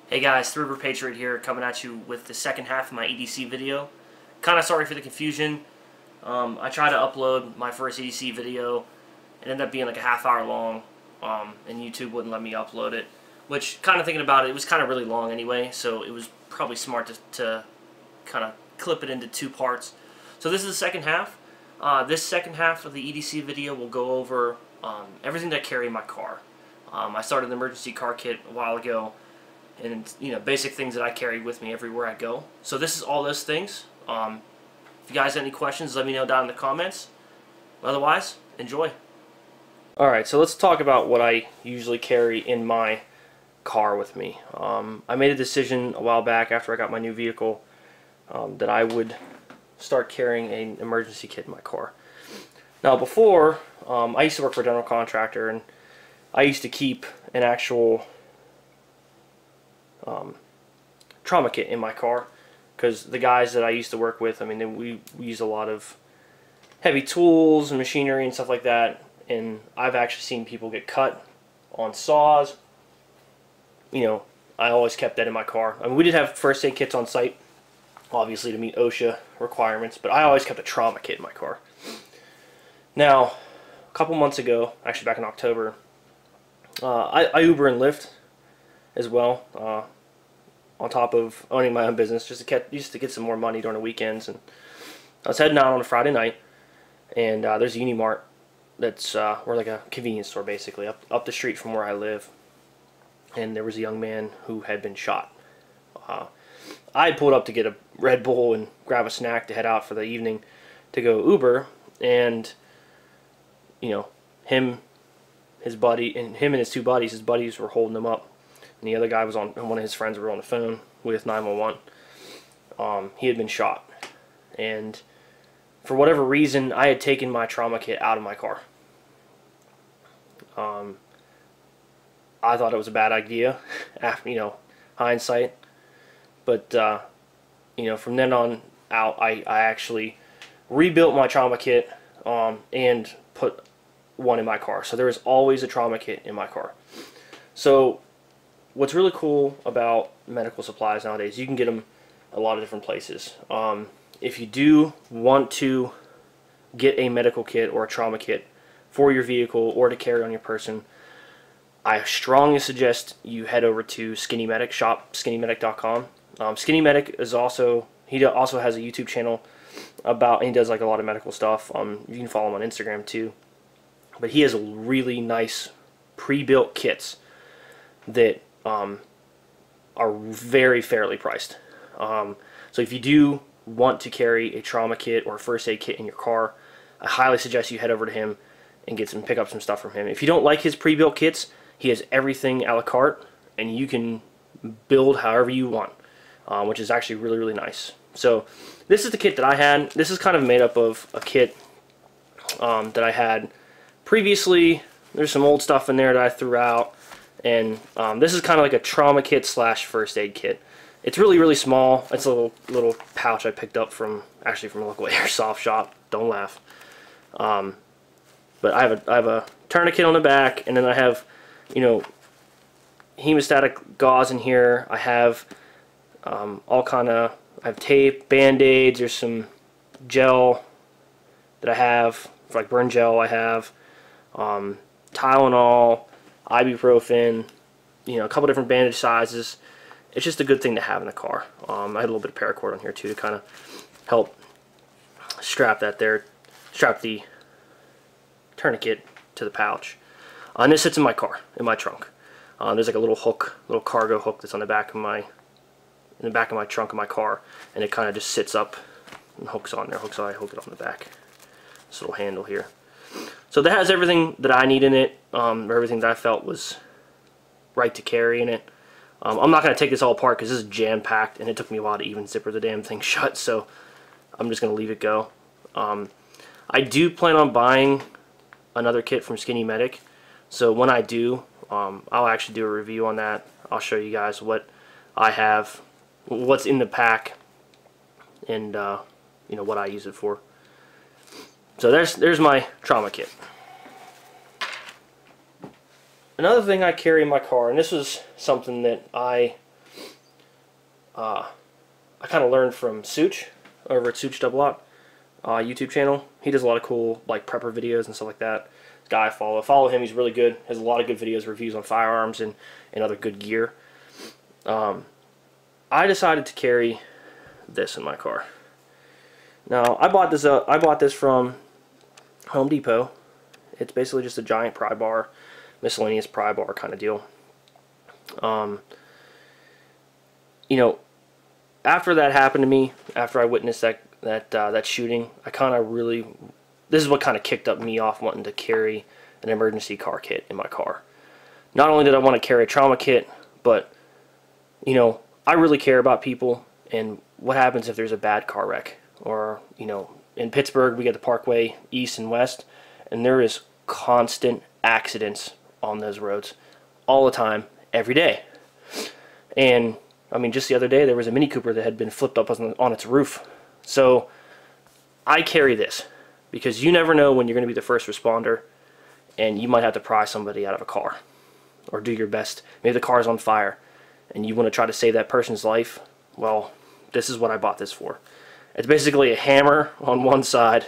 Hey guys, Patriot here, coming at you with the second half of my EDC video. Kinda sorry for the confusion. I tried to upload my first EDC video. It ended up being like a half hour long, and YouTube wouldn't let me upload it. Which, kinda thinking about it, it was kinda really long anyway, so it was probably smart to kinda clip it into two parts. So this is the second half. This second half of the EDC video will go over everything that I carry in my car. I started an emergency car kit a while ago, and basic things that I carry with me everywhere I go. So this is all those things. If you guys have any questions, let me know down in the comments. Otherwise, enjoy. Alright, so let's talk about what I usually carry in my car with me. I made a decision a while back after I got my new vehicle that I would start carrying an emergency kit in my car. Now before, I used to work for a general contractor, and I used to keep an actual trauma kit in my car, because the guys that I used to work with, I mean, we use a lot of heavy tools and machinery and stuff like that, and I've actually seen people get cut on saws. I always kept that in my car. I mean, we did have first aid kits on site, obviously to meet OSHA requirements, but I always kept a trauma kit in my car. Now, a couple months ago, actually back in October, I Uber and Lyft as well, on top of owning my own business, just to get some more money during the weekends. And I was heading out on a Friday night, and there's a Unimart that's we're like a convenience store basically up the street from where I live, and there was a young man who had been shot. I pulled up to get a Red Bull and grab a snack to head out for the evening to go Uber, and him and his two buddies, his buddies were holding him up, and the other guy was and one of his friends were on the phone with 911. He had been shot, and for whatever reason, I had taken my trauma kit out of my car. I thought it was a bad idea, after hindsight, but from then on out, I actually rebuilt my trauma kit and put one in my car. So there is always a trauma kit in my car. So what's really cool about medical supplies nowadays, you can get them a lot of different places. If you do want to get a medical kit or a trauma kit for your vehicle or to carry on your person, I strongly suggest you head over to Skinny Medic, shop skinnymedic.com. Skinny Medic is also has a YouTube channel and he does like a lot of medical stuff. You can follow him on Instagram too. But he has a really nice pre-built kits that are very fairly priced. So if you do want to carry a trauma kit or a first aid kit in your car, I highly suggest you head over to him and pick up some stuff from him. If you don't like his pre-built kits, he has everything a la carte, and you can build however you want, which is actually really, really nice. So this is the kit that I had. This is kind of made up of a kit that I had previously. There's some old stuff in there that I threw out, and this is kind of like a trauma kit slash first aid kit. It's really, really small. It's a little pouch I picked up from a local airsoft shop. Don't laugh. But I have a tourniquet on the back, and then I have hemostatic gauze in here. I have I have tape, band-aids. There's some gel that I have, like burn gel. I have Tylenol, ibuprofen, a couple different bandage sizes. It's just a good thing to have in the car. I had a little bit of paracord on here too to kind of help strap the tourniquet to the pouch. And this sits in my car, in my trunk. There's like a little hook, little cargo hook that's on the back of my trunk of my car, and it kind of just sits up and hooks on there. So I hook it on the back. This little handle here. So that has everything that I need in it, everything that I felt was right to carry in it. I'm not going to take this all apart because this is jam-packed, and it took me a while to even zipper the damn thing shut, so I'm just going to leave it go. I do plan on buying another kit from Skinny Medic, so when I do, I'll actually do a review on that. I'll show you guys what I have, what's in the pack, and what I use it for. So there's my trauma kit. Another thing I carry in my car, and this was something that I I kind of learned from Such over at Such Double Lock YouTube channel. He does a lot of cool like prepper videos and stuff like that. This guy I follow him. He's really good. Has a lot of good videos, reviews on firearms and other good gear. I decided to carry this in my car. Now I bought this from Home Depot. It's basically just a giant pry bar, miscellaneous pry bar kind of deal. You know, after that happened to me, after I witnessed that shooting, I kind of really, this is what kind of kicked up me off wanting to carry an emergency car kit in my car. Not only did I want to carry a trauma kit, but you know, I really care about people and what happens if there's a bad car wreck. Or, you know, in Pittsburgh we get the Parkway East and West, and there is constant accidents on those roads all the time, every day. And I mean, just the other day there was a Mini Cooper that had been flipped up on its roof. So I carry this because you never know when you're going to be the first responder and you might have to pry somebody out of a car or do your best. Maybe the car's on fire and you want to try to save that person's life. Well, this is what I bought this for. It's basically a hammer on one side,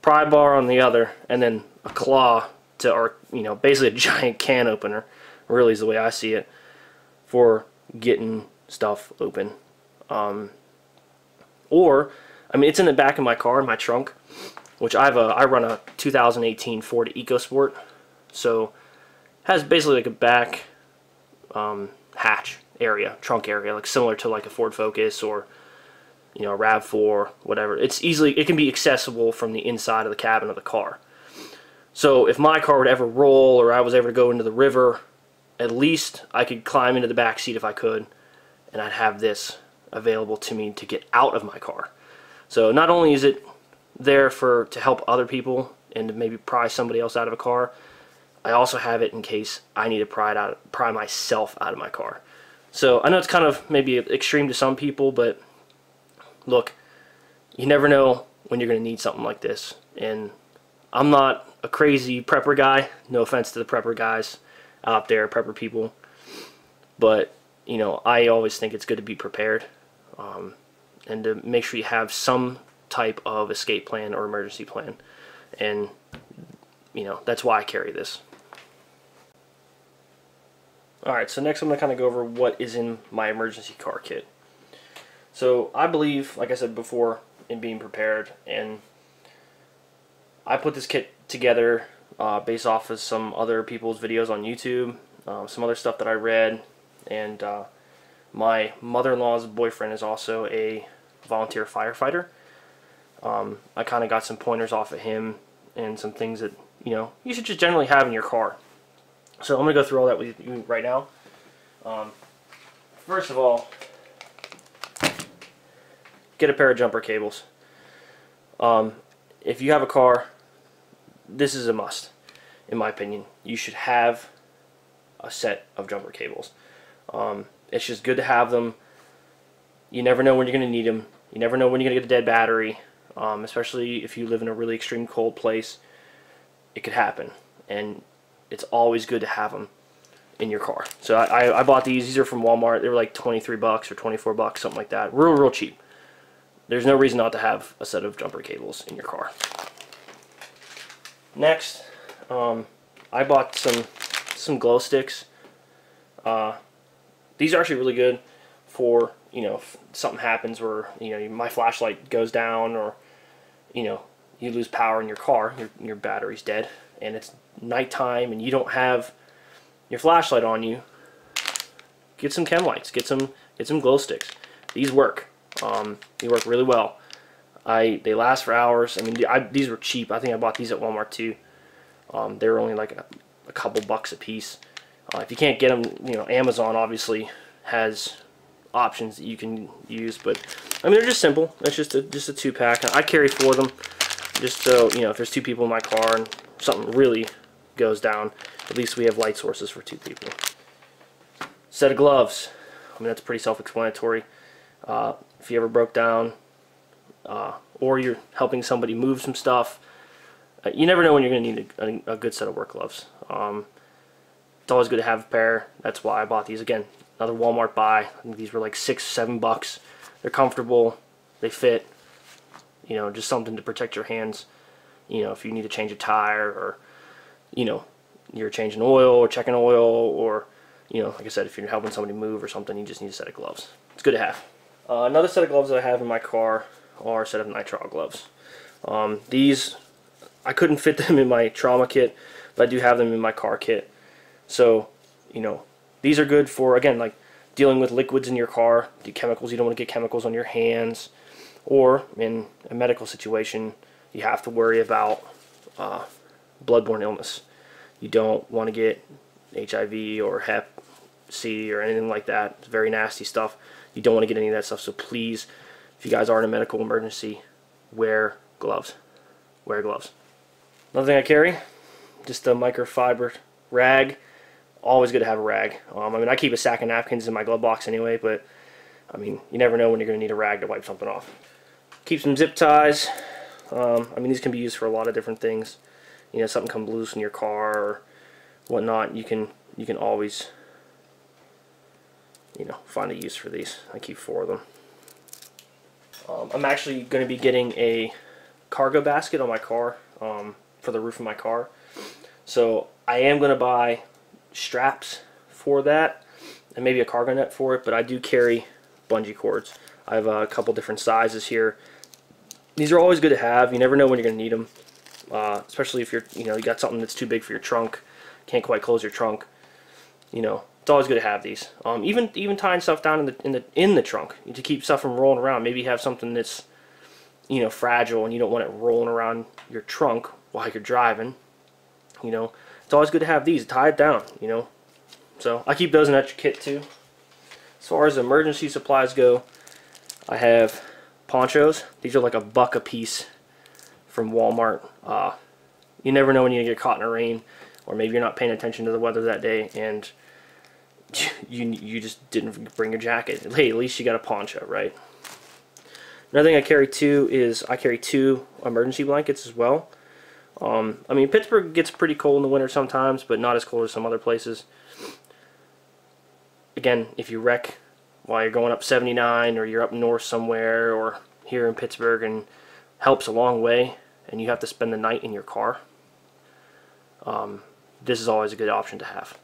pry bar on the other, and then a claw to, or you know, basically a giant can opener, really is the way I see it, for getting stuff open. Or, I mean, it's in the back of my car, in my trunk, which I run a 2018 Ford EcoSport, so has basically like a back hatch area, trunk area, like similar to like a Ford Focus or, you know, a RAV4, whatever. It can be accessible from the inside of the cabin of the car. So if my car would ever roll or I was ever to go into the river, at least I could climb into the back seat if I could, and I'd have this available to me to get out of my car. So not only is it there to help other people and to maybe pry somebody else out of a car, I also have it in case I need to pry myself out of my car. So I know it's kind of maybe extreme to some people, but look, you never know when you're going to need something like this. And I'm not a crazy prepper guy. No offense to the prepper guys out there, prepper people. But, you know, I always think it's good to be prepared and to make sure you have some type of escape plan or emergency plan. And, you know, that's why I carry this. Alright, so next I'm going to kind of go over what is in my emergency car kit. So I believe, like I said before, in being prepared, and I put this kit together based off of some other people's videos on YouTube, some other stuff that I read, and my mother-in-law's boyfriend is also a volunteer firefighter. I kind of got some pointers off of him and some things that, you know, you should just generally have in your car. So I'm going to go through all that with you right now. First of all, get a pair of jumper cables. If you have a car, this is a must, in my opinion. You should have a set of jumper cables. It's just good to have them. You never know when you're going to need them. You never know when you're going to get a dead battery, especially if you live in a really extreme cold place. It could happen, and it's always good to have them in your car. So I bought these. These are from Walmart. They were like 23 bucks or 24 bucks, something like that. Real cheap. There's no reason not to have a set of jumper cables in your car. Next, I bought some glow sticks. These are actually really good for, you know, if something happens where, you know, my flashlight goes down, or, you know, you lose power in your car, your battery's dead, and it's nighttime and you don't have your flashlight on you. Get some chem lights, get some glow sticks. These work. They work really well. They last for hours. I mean, these were cheap. I think I bought these at Walmart too. They were only like a couple bucks a piece. If you can't get them, you know, Amazon obviously has options that you can use. But I mean, they're just simple. It's just a 2-pack. I carry 4 of them, just so, you know, if there's 2 people in my car and something really goes down, at least we have light sources for 2 people. Set of gloves. I mean, that's pretty self-explanatory. If you ever broke down, or you're helping somebody move some stuff, you never know when you're going to need a good set of work gloves. It's always good to have a pair. That's why I bought these. Again, another Walmart buy. I think these were like $6-7. They're comfortable, they fit, you know, just something to protect your hands, you know, if you need to change a tire, or, you know, you're changing oil or checking oil, or, you know, like I said, if you're helping somebody move or something, you just need a set of gloves. It's good to have. Another set of gloves that I have in my car are a set of nitrile gloves. These, I couldn't fit them in my trauma kit, but I do have them in my car kit. So, you know, these are good for, again, like dealing with liquids in your car, the chemicals. You don't want to get chemicals on your hands, or in a medical situation, you have to worry about bloodborne illness. You don't want to get HIV or Hep C or anything like that. It's very nasty stuff. You don't want to get any of that stuff. So please, if you guys are in a medical emergency, wear gloves. Wear gloves. Another thing I carry, just a microfiber rag. Always good to have a rag. I mean, I keep a sack of napkins in my glove box anyway, but I mean, you never know when you're going to need a rag to wipe something off. Keep some zip ties. I mean, these can be used for a lot of different things. You know, something comes loose in your car or whatnot, you can always, you know, find a use for these. I keep 4 of them. I'm actually going to be getting a cargo basket on my car, for the roof of my car. So I am going to buy straps for that and maybe a cargo net for it, but I do carry bungee cords. I have a couple different sizes here. These are always good to have. You never know when you're going to need them. Especially if you got something that's too big for your trunk, can't quite close your trunk. You know, it's always good to have these. Even tying stuff down in the trunk to keep stuff from rolling around. Maybe you have something that's, you know, fragile and you don't want it rolling around your trunk while you're driving. You know, it's always good to have these. Tie it down. You know, so I keep those in that kit too. As far as emergency supplies go, I have ponchos. These are like $1 a piece from Walmart. You never know when you're gonna get caught in a rain, or maybe you're not paying attention to the weather that day and you just didn't bring your jacket. Hey, at least you got a poncho, right? Another thing I carry too is I carry 2 emergency blankets as well. I mean, Pittsburgh gets pretty cold in the winter sometimes, but not as cold as some other places. Again, if you wreck while you're going up 79, or you're up north somewhere, or here in Pittsburgh, and help's a long way, and you have to spend the night in your car, this is always a good option to have.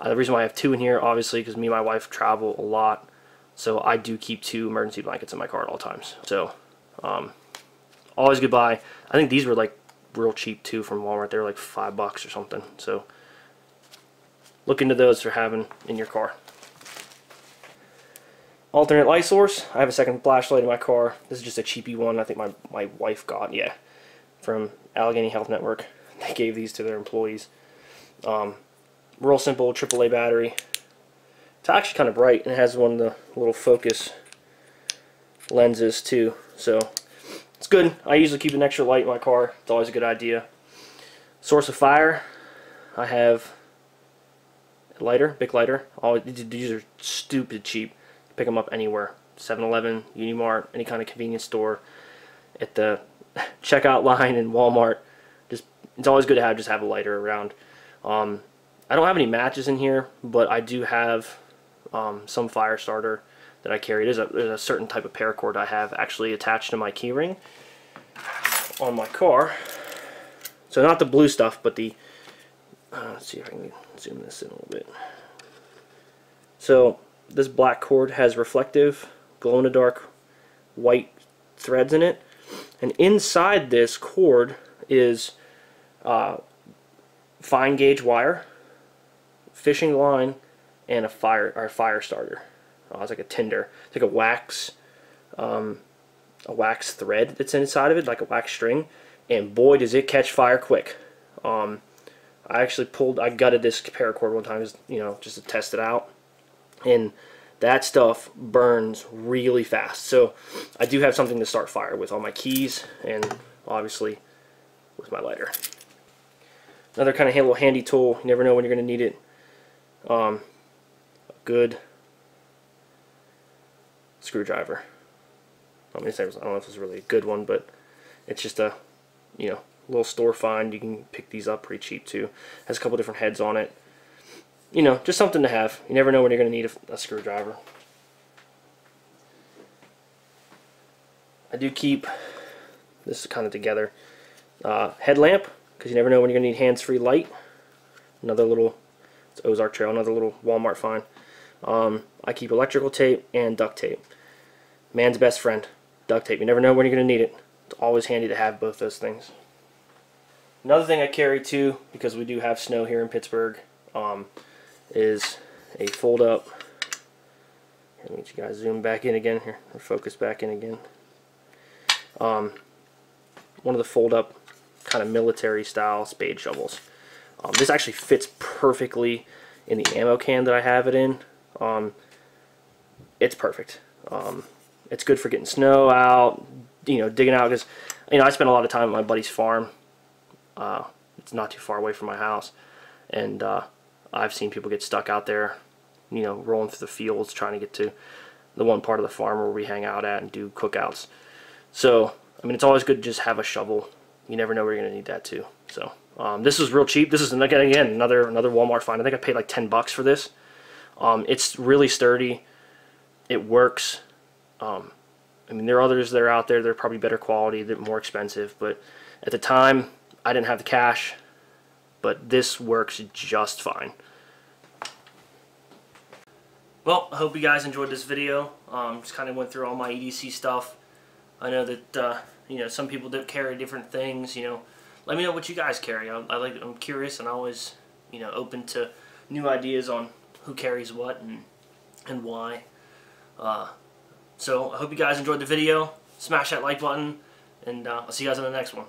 The reason why I have 2 in here, obviously, because me and my wife travel a lot, so I do keep 2 emergency blankets in my car at all times. So, always good buy. I think these were like real cheap too from Walmart. They were like $5 or something. So, look into those for having in your car. Alternate light source. I have a second flashlight in my car. This is just a cheapy one. I think my wife got, yeah, from Allegheny Health Network. They gave these to their employees. Real simple AAA battery. It's actually kind of bright, and it has one of the little focus lenses too. So it's good. I usually keep an extra light in my car. It's always a good idea. Source of fire. I have a lighter, big lighter. These are stupid cheap. Pick them up anywhere. 7-Eleven, Unimart, any kind of convenience store, at the checkout line in Walmart. It's always good to have a lighter around. I don't have any matches in here, but I do have some fire starter that I carry. There's a certain type of paracord I have actually attached to my keyring on my car. So not the blue stuff, but the let's see if I can zoom this in a little bit. So this black cord has reflective, glow-in-the-dark white threads in it, and inside this cord is fine gauge wire, fishing line, and a fire starter. It's like a tinder. It's like a wax thread that's inside of it, like a wax string, and boy does it catch fire quick. I gutted this paracord one time, just to test it out, and that stuff burns really fast. So I do have something to start fire with on my keys, and obviously with my lighter. Another kind of little handy tool. You never know when you're going to need it. A good screwdriver. I don't know if it's really a good one, but it's just a little store find. You can pick these up pretty cheap too. Has a couple different heads on it. you know, just something to have. You never know when you're going to need a screwdriver. I do keep this kind of together. Headlamp, because you never know when you're going to need hands-free light. Another little, it's Ozark Trail, another little Walmart find. I keep electrical tape and duct tape. Man's best friend, duct tape. You never know when you're going to need it. It's always handy to have both those things. Another thing I carry too, because we do have snow here in Pittsburgh, is a fold-up. Let me get you guys zoom back in again here, or focus back in again. One of the fold-up kind of military-style spade shovels. This actually fits perfectly in the ammo can that I have it in. It's perfect. It's good for getting snow out, you know, digging out, because, you know, I spend a lot of time at my buddy's farm. It's not too far away from my house, and I've seen people get stuck out there, you know, rolling through the fields trying to get to the one part of the farm where we hang out at and do cookouts. So, I mean, it's always good to just have a shovel. You never know where you're going to need that too. So, this is real cheap. This is, again, another Walmart find. I think I paid like 10 bucks for this. It's really sturdy. It works. I mean, there are others that are out there. They're probably better quality, they're more expensive. But at the time, I didn't have the cash. But this works just fine. Well, I hope you guys enjoyed this video. Just kind of went through all my EDC stuff. I know that you know, some people don't carry different things. You know, let me know what you guys carry. I'm curious, and always, you know, open to new ideas on who carries what and why. So I hope you guys enjoyed the video. Smash that like button, and I'll see you guys on the next one.